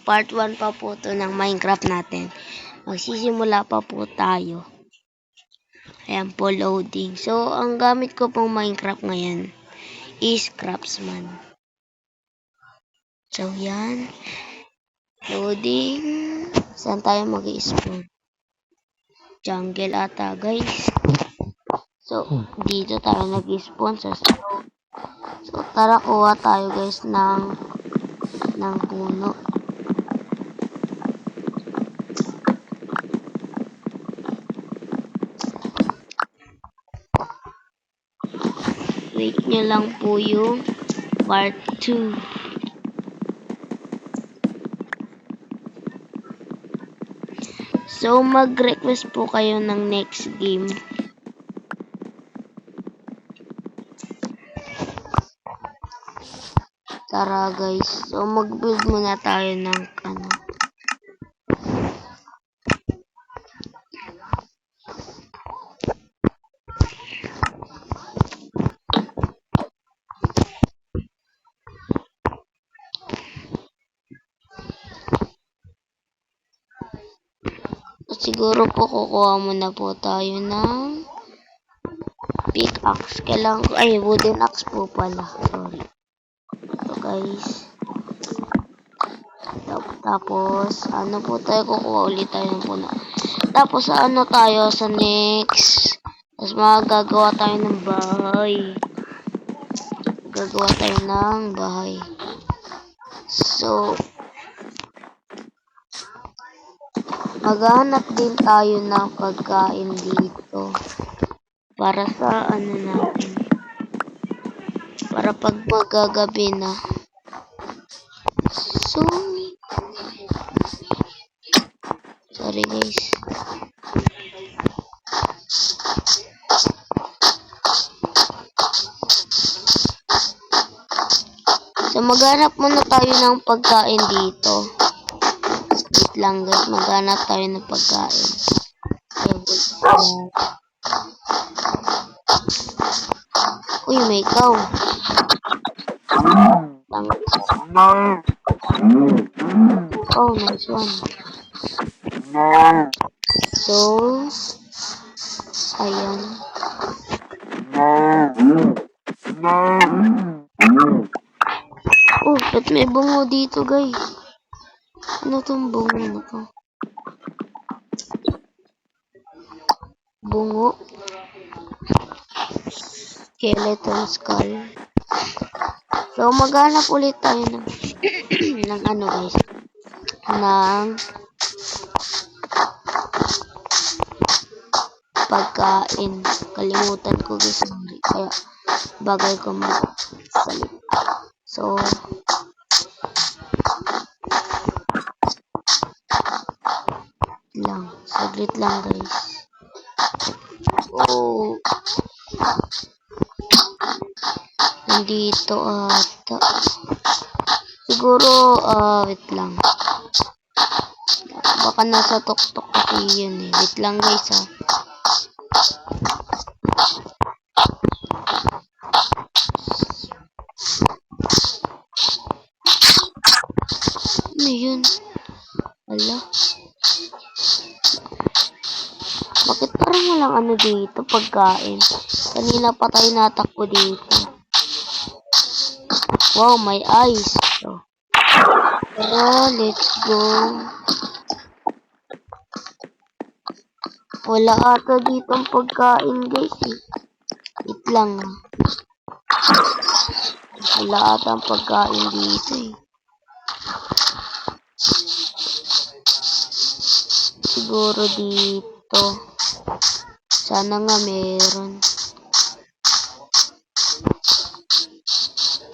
part 1 pa po to ng Minecraft natin. Magsisimula pa po tayo. Ayan po, loading. So, ang gamit ko pong Minecraft ngayon is Craftsman. So, yan. Loading. Saan tayo mag-i-spawn? Jungle ata, guys. So, dito tayo nag-i-spawn sa snow. So, tara kuha tayo, guys, ng puno. Wait nyo lang po yung part 2. So, mag-request po kayo ng next game. Tara guys. So, mag-build muna tayo ng siguro po kukuha muna po tayo ng pickaxe. Kailangan ko, ay, wooden axe po pala. Sorry. So guys. Tapos, ano po tayo, kukuha ulit tayo ng puno. Tapos, ano tayo sa next. Tapos, magagawa tayo ng bahay. Gagawa tayo ng bahay. So, maghanap din tayo ng pagkain dito. Para sa ano natin. Para pag magagabi na. So, sorry guys. So, maghanap muna tayo ng pagkain dito. Wait lang guys, maghanap tayo ng pagkain. Uy, may cow. Oh, nice one. So, ayan. Oh, ba't may bungo dito, guys? Ano tong bungo na to? Bungo. Skeleton skull. So, maghanap ulit tayo ng ng ano, guys? Ng pagkain. Kalimutan ko, guys. Kaya, bagay ko magsalit. So, saglit lang guys. Oh, nandito ata. Siguro, wait lang. Baka nasa tuktok kasi yun eh. Wait lang guys ha. Ano yun? Ala. Bakit parang walang ano dito, pagkain? Kanina pa tayo natakbo dito. Wow, may ice. So, let's go. Wala ata dito ang pagkain guys eh. Wait lang. Wala ata ang pagkain dito eh. Siguro dito. Sana nga meron.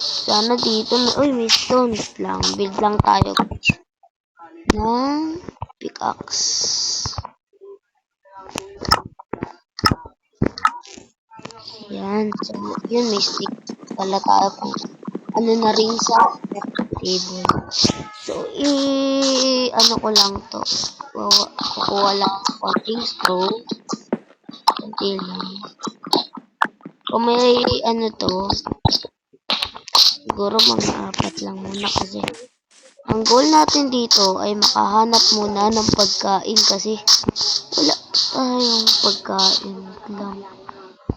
Sana dito. Uy, may stones lang. Build lang tayo. Ng pickaxe. Yan. So, yun, may stick pala tayo kung ano na rin sa table. So, ano ko lang to. Kukuha lang konting stone. Konti lang. Kung may ano to, siguro mga 4 lang muna kasi Ang goal natin dito ay makahanap muna ng pagkain kasi wala tayong pagkain lang.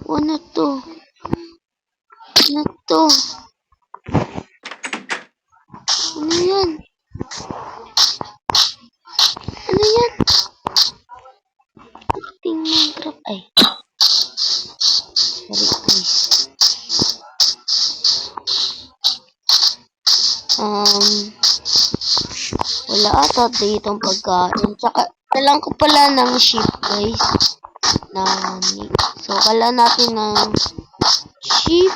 Ano to? Ano to? Ano yan? Ano yan? Ting Minecraft. Ay. Sorry guys. Wala ata ditong pagkain. Tsaka, kailangan ko pala ng sheep, guys. So, kailangan natin ng sheep.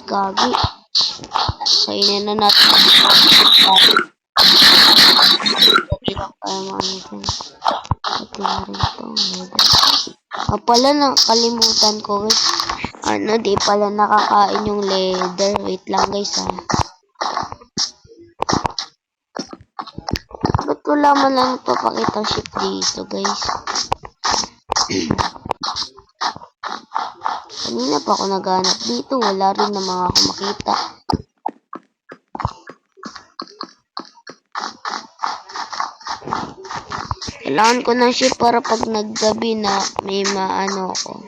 Gagi. Kainin na natin. Hindi lang tayo maanitin. Ito na rin ito. Pala, nakalimutan ko, guys. Di pala nakakain yung leather. Wait lang guys Ba't wala man lang nagpapakitang ship dito guys? Kanina pa ako naghanap dito. Wala rin na mga ako makita. Kailangan ko ng ship para pag naggabi na may maano ako.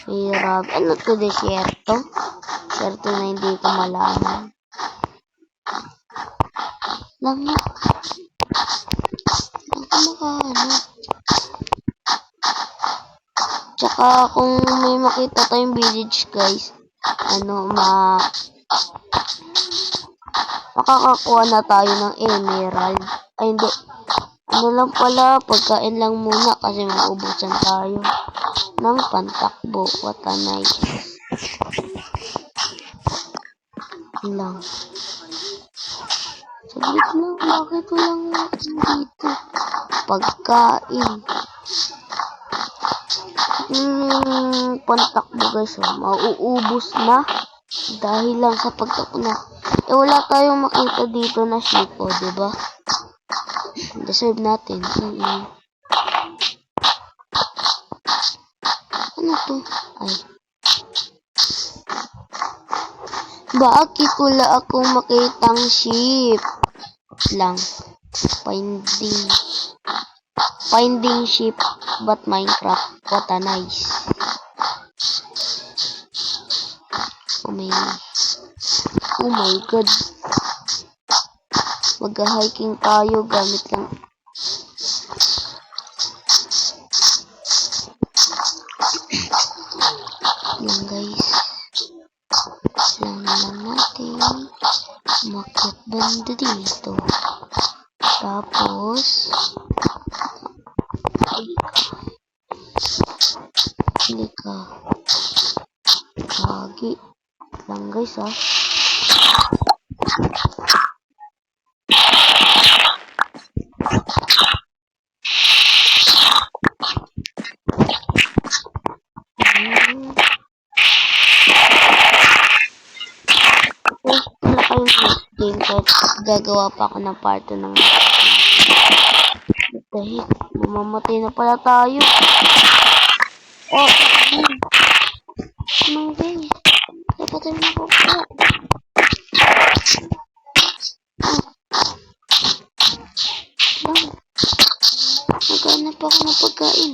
Hirap. Ano to, desierto? Desierto na hindi ko malaman. Lang ko makaano. Tsaka kung may makita tayong village guys, makakakuha na tayo ng emerald. Ay hindi. Ano lang pala, pagkain lang muna kasi maubusan tayo ng pantakbo. What a nice. Lang. Saglit lang, bakit walang dito? Pagkain. Pantakbo guys, mauubos na dahil lang sa pagtakbo na. Wala tayong makita dito na sheep, diba? Deserve natin. Ano to? Ay. Bakit wala akong makitang sheep? Lang. Finding sheep but Minecraft. What a nice. Oh my god. Mag-hiking tayo gamit lang. Yan guys. Lang natin. Umakyat banda dito. Tapos hindi ka. Lagi. Lang guys game kahit gagawa pa ako ng part 2 ng dahil mamamatay na pala tayo. Oh my god, napatay na ako po. Naghanap ako ng pagkain.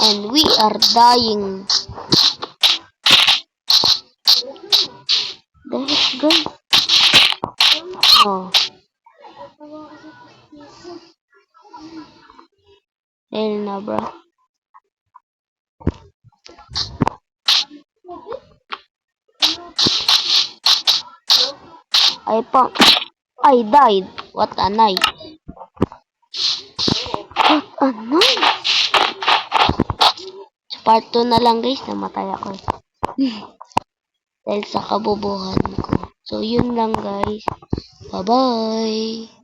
And we are dying. The heck, guys? Oh. Ayun na, bro. I died. What a night. What a night. Part 2 na lang guys, namatay ako. Dahil sa kabobohan ko. So, yun lang guys. Bye-bye.